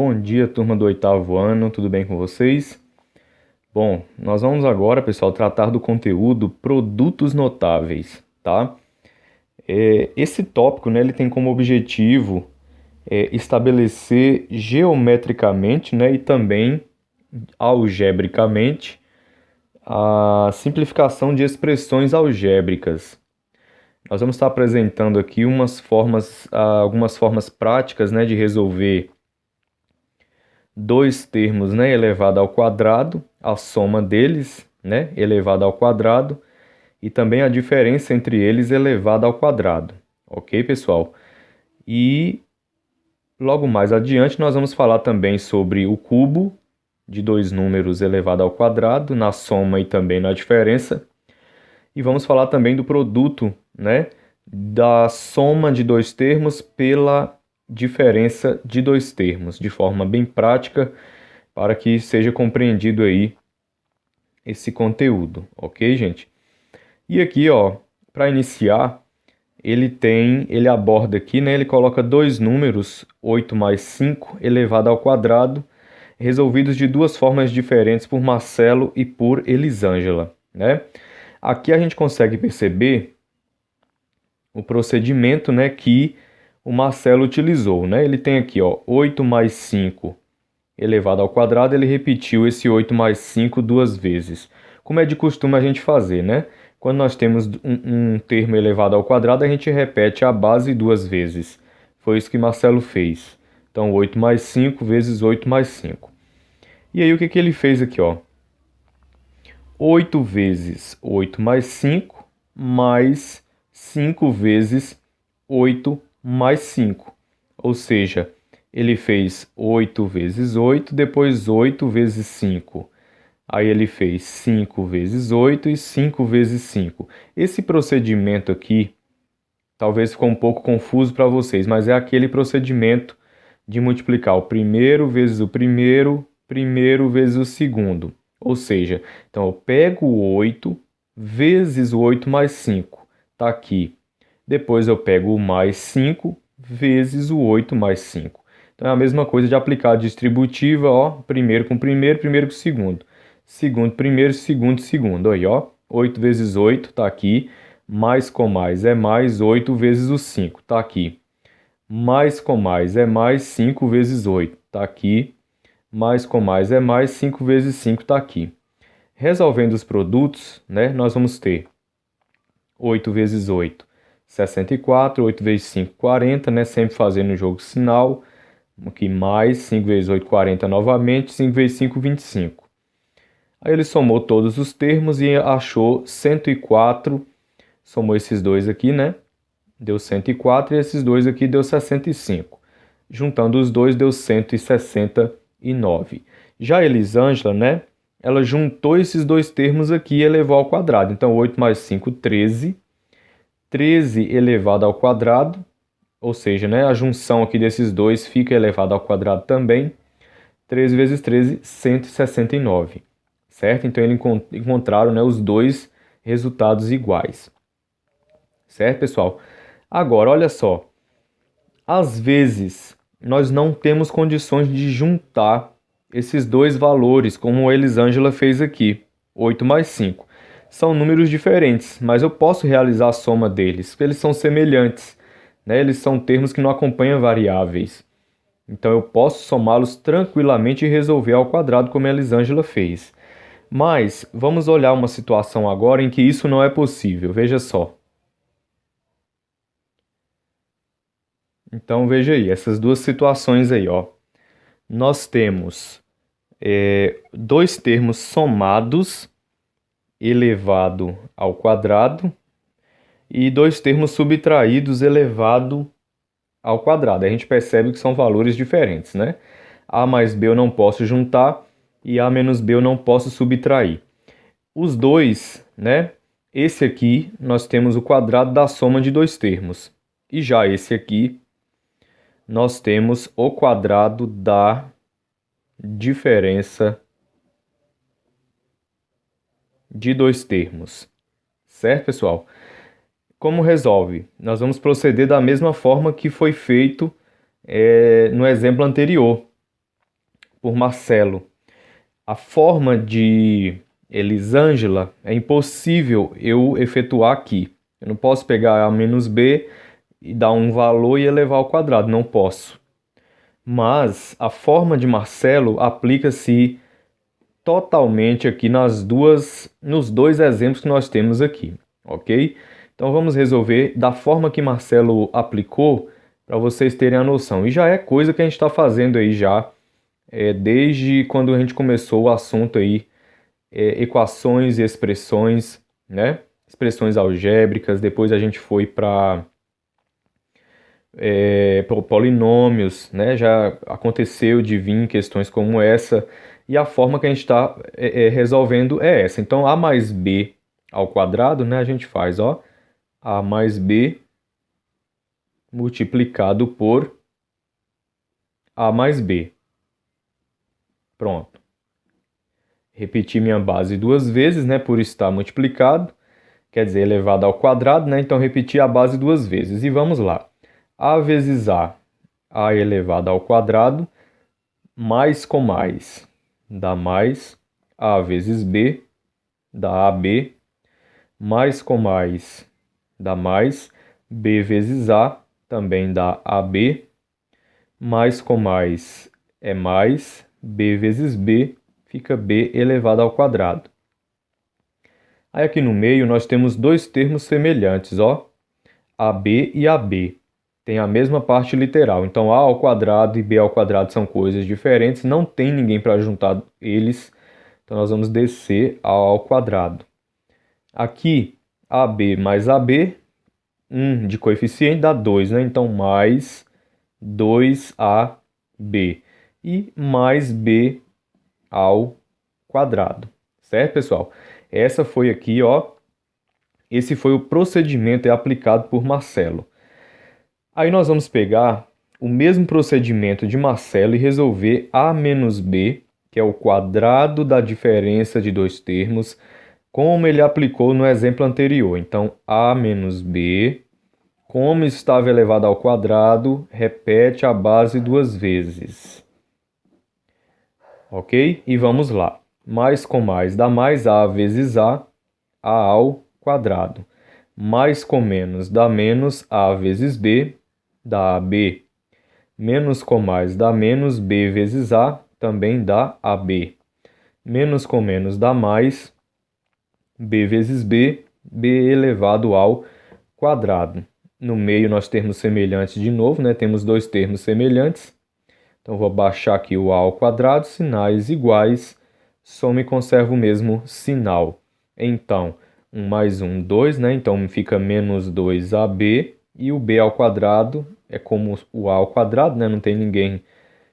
Bom dia, turma do oitavo ano, tudo bem com vocês? Bom, nós vamos agora, pessoal, tratar do conteúdo produtos notáveis, tá? Esse tópico, né, ele tem como objetivo estabelecer geometricamente, né, e também algebricamente a simplificação de expressões algébricas. Nós vamos estar apresentando aqui algumas formas práticas, né, de resolver dois termos, né, elevado ao quadrado, a soma deles, né, elevada ao quadrado, e também a diferença entre eles elevada ao quadrado. Ok, pessoal? E logo mais adiante nós vamos falar também sobre o cubo de dois números elevado ao quadrado, na soma e também na diferença. E vamos falar também do produto, né, da soma de dois termos pela diferença de dois termos, de forma bem prática, para que seja compreendido aí esse conteúdo, ok, gente? E aqui, ó, para iniciar, ele aborda aqui, né, ele coloca dois números, 8 mais 5 elevado ao quadrado, resolvidos de duas formas diferentes por Marcelo e por Elisângela, né? Aqui a gente consegue perceber o procedimento, né, que o Marcelo utilizou, né? Ele tem aqui, ó, 8 mais 5 elevado ao quadrado, ele repetiu esse 8 mais 5 duas vezes. Como é de costume a gente fazer, né? Quando nós temos um termo elevado ao quadrado, a gente repete a base duas vezes. Foi isso que Marcelo fez. Então, 8 mais 5 vezes 8 mais 5. E aí, o que ele fez aqui, ó? 8 vezes 8 mais 5, mais 5 vezes 8 mais 5. Ou seja, ele fez 8 vezes 8, depois 8 vezes 5. Aí ele fez 5 vezes 8 e 5 vezes 5. Esse procedimento aqui talvez ficou um pouco confuso para vocês, mas é aquele procedimento de multiplicar o primeiro vezes o primeiro, primeiro vezes o segundo. Ou seja, então eu pego o 8 vezes o 8 mais 5. Está aqui. Depois eu pego o mais 5 vezes o 8 mais 5. Então é a mesma coisa de aplicar a distributiva, ó, primeiro com primeiro, primeiro com segundo. Segundo, primeiro, segundo, segundo. Aí, ó, 8 vezes 8 está aqui. Mais com mais é mais 8 vezes o 5, está aqui. Mais com mais é mais 5 vezes 8, está aqui. Mais com mais é mais 5 vezes 5, está aqui. Resolvendo os produtos, né, nós vamos ter 8 vezes 8, 64, 8 vezes 5, 40, né, sempre fazendo o jogo sinal. Aqui mais 5 vezes 8, 40 novamente, 5 vezes 5, 25. Aí ele somou todos os termos e achou 104, somou esses dois aqui, né? Deu 104 e esses dois aqui deu 65. Juntando os dois deu 169. Já a Elisângela, né? Ela juntou esses dois termos aqui e elevou ao quadrado. Então 8 mais 5, 13. 13 elevado ao quadrado, ou seja, né, a junção aqui desses dois fica elevada ao quadrado também. 13 vezes 13, 169. Certo? Então eles encontraram, né, os dois resultados iguais. Certo, pessoal? Agora, olha só. Às vezes, nós não temos condições de juntar esses dois valores, como a Elisângela fez aqui, 8 mais 5. São números diferentes, mas eu posso realizar a soma deles, porque eles são semelhantes, né? Eles são termos que não acompanham variáveis. Então eu posso somá-los tranquilamente e resolver ao quadrado, como a Elisângela fez. Mas vamos olhar uma situação agora em que isso não é possível. Veja só. Então veja aí, essas duas situações aí, ó. Nós temos dois termos somados elevado ao quadrado e dois termos subtraídos elevado ao quadrado. A gente percebe que são valores diferentes, né? A mais B eu não posso juntar e A menos B eu não posso subtrair. Os dois, né? Esse aqui nós temos o quadrado da soma de dois termos. E já esse aqui nós temos o quadrado da diferença de dois termos. Certo, pessoal? Como resolve? Nós vamos proceder da mesma forma que foi feito no exemplo anterior. por Marcelo. A forma de Elisângela é impossível eu efetuar aqui. Eu não posso pegar a menos b e dar um valor e elevar ao quadrado, não posso. Mas a forma de Marcelo aplica-se totalmente aqui nos dois exemplos que nós temos aqui, ok? Então vamos resolver da forma que Marcelo aplicou para vocês terem a noção. E já é coisa que a gente está fazendo aí já desde quando a gente começou o assunto aí, equações e expressões, né? Expressões algébricas, depois a gente foi para polinômios, né? Já aconteceu de vir questões como essa, e a forma que a gente está resolvendo é essa. Então, a mais b ao quadrado, né? A gente faz, ó, a mais b multiplicado por a mais b. Pronto. Repeti minha base duas vezes, né? Por estar multiplicado, quer dizer, elevado ao quadrado, né? Então, repeti a base duas vezes. E vamos lá. A vezes a elevado ao quadrado, mais com mais, dá mais, a vezes b, dá ab, mais com mais, dá mais, b vezes a, também dá ab, mais com mais é mais, b vezes b, fica b elevado ao quadrado. Aí aqui no meio nós temos dois termos semelhantes, ó, ab e ab. Tem a mesma parte literal. Então, a ao quadrado e b ao quadrado são coisas diferentes, não tem ninguém para juntar eles. Então, nós vamos descer a ao quadrado. Aqui, ab mais ab, 1 de coeficiente dá 2, né? Então, mais 2ab e mais b ao quadrado. Certo, pessoal? Essa foi aqui, ó. Esse foi o procedimento aplicado por Marcelo. Aí nós vamos pegar o mesmo procedimento de Marcelo e resolver a menos b, que é o quadrado da diferença de dois termos, como ele aplicou no exemplo anterior. Então, a menos b, como estava elevado ao quadrado, repete a base duas vezes. Ok? E vamos lá. Mais com mais dá mais a vezes a ao quadrado. Mais com menos dá menos a vezes b, dá AB. Menos com mais dá menos, B vezes A, também dá AB. Menos com menos dá mais, B vezes B, B elevado ao quadrado. No meio nós temos semelhantes de novo, né? Temos dois termos semelhantes. Então vou baixar aqui o A ao quadrado, sinais iguais, soma e conserva o mesmo sinal. Então, 1 mais 1, 2, né? Então fica menos 2AB, e o B ao quadrado é como o A ao quadrado, né? Não tem ninguém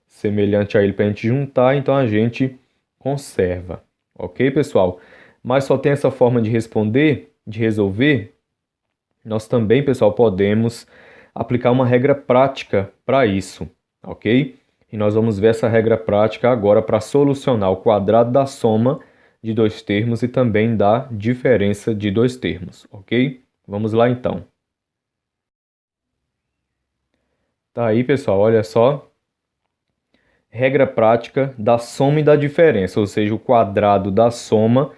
semelhante a ele para a gente juntar, então a gente conserva. Ok, pessoal? Mas só tem essa forma de responder, de resolver. Nós também, pessoal, podemos aplicar uma regra prática para isso, ok? E nós vamos ver essa regra prática agora para solucionar o quadrado da soma de dois termos e também da diferença de dois termos, ok? Vamos lá então. Tá aí, pessoal, olha só. Regra prática da soma e da diferença, ou seja, o quadrado da soma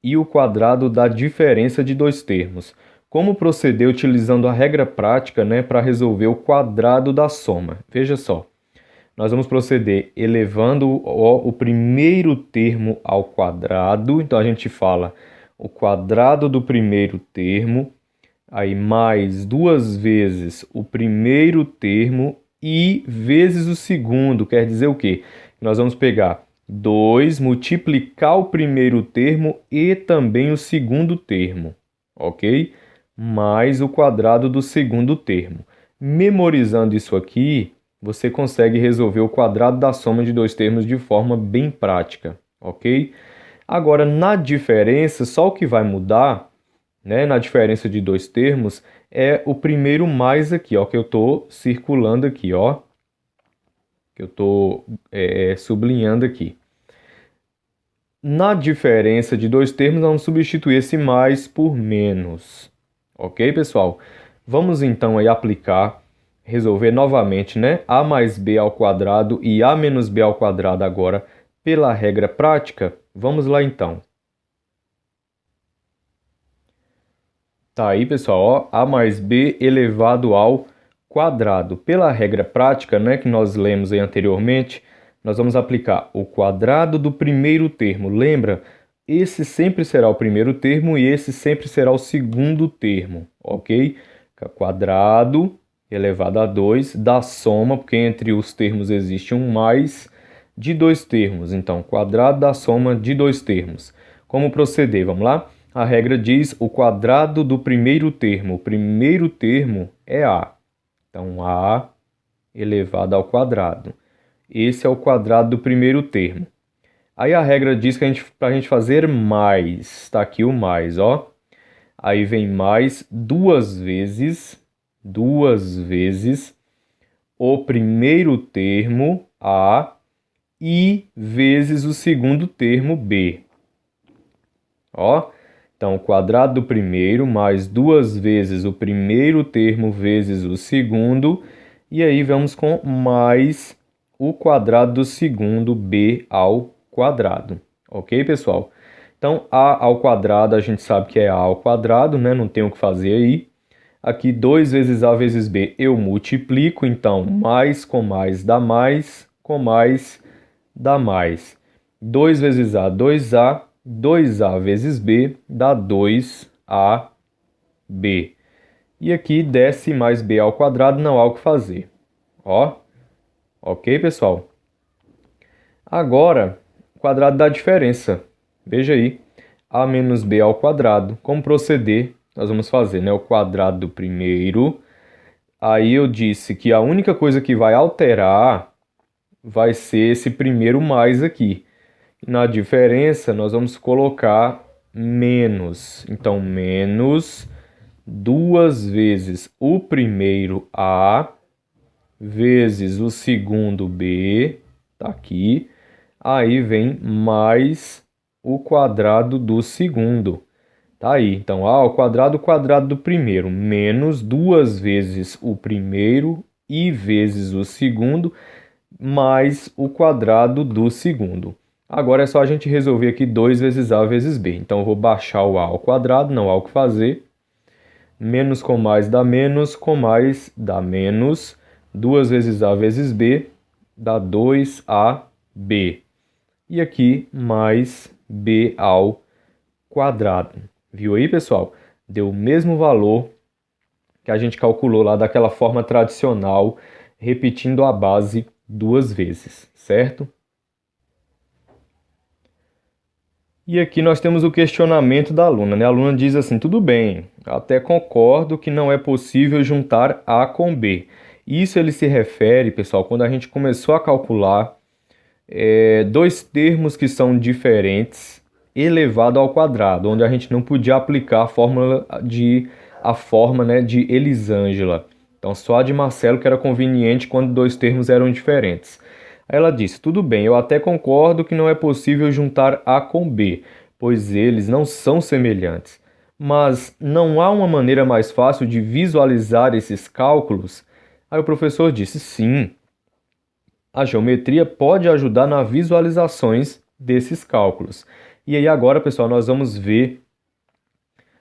e o quadrado da diferença de dois termos. Como proceder utilizando a regra prática, né, para resolver o quadrado da soma? Veja só. Nós vamos proceder elevando o primeiro termo ao quadrado. Então, a gente fala o quadrado do primeiro termo, aí mais duas vezes o primeiro termo e vezes o segundo. Quer dizer o quê? Nós vamos pegar 2, multiplicar o primeiro termo e também o segundo termo, ok? Mais o quadrado do segundo termo. Memorizando isso aqui, você consegue resolver o quadrado da soma de dois termos de forma bem prática, ok? Agora, na diferença, só o que vai mudar, né, na diferença de dois termos, é o primeiro mais aqui, ó, que eu estou circulando aqui, ó, que eu estou sublinhando aqui. Na diferença de dois termos, vamos substituir esse mais por menos, ok, pessoal? Vamos então aí aplicar resolver novamente, né? A mais b ao quadrado e a menos b ao quadrado agora pela regra prática? Vamos lá então. Tá aí, pessoal, ó, a mais b elevado ao quadrado. Pela regra prática, né, que nós lemos aí anteriormente, nós vamos aplicar o quadrado do primeiro termo. Lembra? Esse sempre será o primeiro termo e esse sempre será o segundo termo, ok? Quadrado elevado a 2 da soma, porque entre os termos existe um mais de dois termos. Então, quadrado da soma de dois termos. Como proceder? Vamos lá? A regra diz o quadrado do primeiro termo. O primeiro termo é A. Então, A elevado ao quadrado. Esse é o quadrado do primeiro termo. Aí a regra diz que para a gente fazer mais, está aqui o mais, ó. Aí vem mais duas vezes o primeiro termo A e vezes o segundo termo B. Ó, então, o quadrado do primeiro mais duas vezes o primeiro termo vezes o segundo. E aí vamos com mais o quadrado do segundo B ao quadrado. Ok, pessoal? Então, A ao quadrado a gente sabe que é A ao quadrado, né? Não tem o que fazer aí. Aqui 2 vezes A vezes B eu multiplico. Então, mais com mais dá mais, com mais dá mais. 2 vezes A, 2A. 2A vezes B dá 2AB. E aqui desce mais B ao quadrado, não há o que fazer. Ó, ok, pessoal? Agora, quadrado da diferença. Veja aí, A menos B ao quadrado. Como proceder? Nós vamos fazer, né? O quadrado do primeiro. Aí eu disse que a única coisa que vai alterar vai ser esse primeiro mais aqui. Na diferença, nós vamos colocar menos. Então, menos duas vezes o primeiro A vezes o segundo B, tá aqui. Aí vem mais o quadrado do segundo. Tá aí. Então, A ao quadrado, o quadrado do primeiro, menos duas vezes o primeiro e vezes o segundo, mais o quadrado do segundo. Agora é só a gente resolver aqui 2 vezes A vezes B. Então, eu vou baixar o A ao quadrado, não há o que fazer. Menos com mais dá menos, com mais dá menos. 2 vezes A vezes B dá 2AB. E aqui, mais B ao quadrado. Viu aí, pessoal? Deu o mesmo valor que a gente calculou lá daquela forma tradicional, repetindo a base duas vezes, certo? E aqui nós temos o questionamento da aluna, né? A aluna diz assim: tudo bem, até concordo que não é possível juntar A com B. Isso ele se refere, pessoal, quando a gente começou a calcular dois termos que são diferentes elevado ao quadrado, onde a gente não podia aplicar a forma, né, de Elisângela. Então só a de Marcelo que era conveniente quando dois termos eram diferentes. Aí ela disse: tudo bem, eu até concordo que não é possível juntar A com B, pois eles não são semelhantes. Mas não há uma maneira mais fácil de visualizar esses cálculos? Aí o professor disse: sim, a geometria pode ajudar nas visualizações desses cálculos. E aí agora, pessoal, nós vamos ver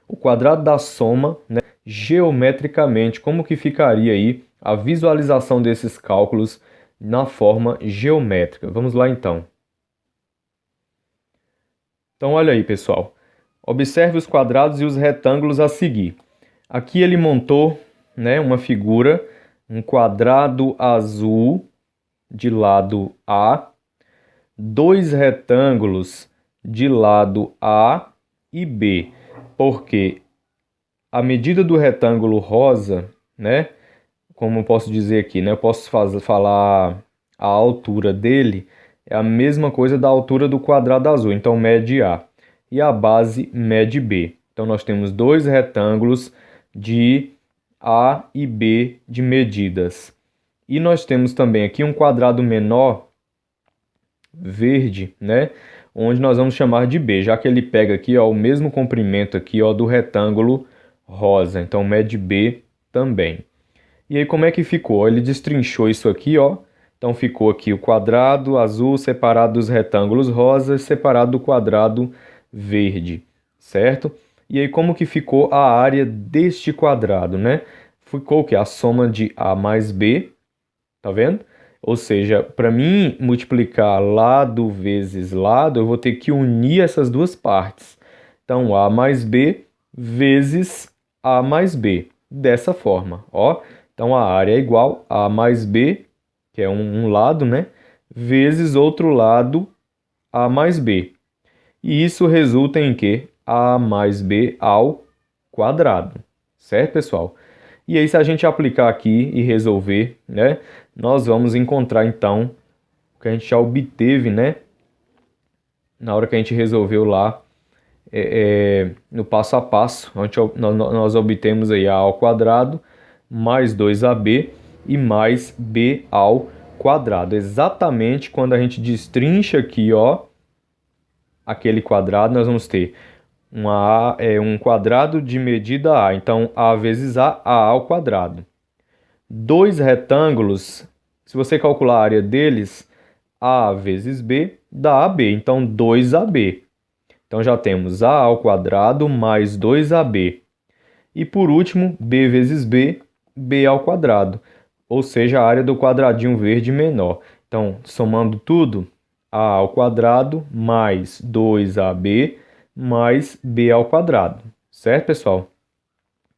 o quadrado da soma, né, geometricamente, como que ficaria aí a visualização desses cálculos na forma geométrica. Vamos lá então. Então olha aí, pessoal. Observe os quadrados e os retângulos a seguir. Aqui ele montou, né, uma figura, um quadrado azul de lado A, dois retângulos de lado A e B, porque a medida do retângulo rosa, né, como eu posso dizer aqui, né, eu posso falar a altura dele, é a mesma coisa da altura do quadrado azul, então mede A, e a base mede B. Então nós temos dois retângulos de A e B de medidas. E nós temos também aqui um quadrado menor, verde, né? Onde nós vamos chamar de B, já que ele pega aqui, ó, o mesmo comprimento aqui, ó, do retângulo rosa. Então, mede B também. E aí como é que ficou? Ele destrinchou isso aqui, ó. Então ficou aqui o quadrado azul separado dos retângulos rosas, separado do quadrado verde, certo? E aí como que ficou a área deste quadrado, né? Ficou o quê? A soma de A mais B, tá vendo? Ou seja, para mim multiplicar lado vezes lado, eu vou ter que unir essas duas partes. Então, A mais B vezes A mais B. Dessa forma, ó. Então, a área é igual a A mais B, que é um lado, né? Vezes outro lado, A mais B. E isso resulta em quê? A mais B ao quadrado. Certo, pessoal? E aí, se a gente aplicar aqui e resolver, né? Nós vamos encontrar, então, o que a gente já obteve, né? Na hora que a gente resolveu lá no passo a passo, onde nós obtemos aí A ao quadrado mais 2AB e mais B ao quadrado. Exatamente quando a gente destrincha aqui, ó, aquele quadrado, nós vamos ter um quadrado de medida A. Então, A vezes A ao quadrado. Dois retângulos, se você calcular a área deles, A vezes B dá AB. Então, 2AB. Então, já temos A ao quadrado mais 2AB. E, por último, B vezes B, B ao quadrado. Ou seja, a área do quadradinho verde menor. Então, somando tudo, A ao quadrado mais 2AB mais B ao quadrado. Certo, pessoal?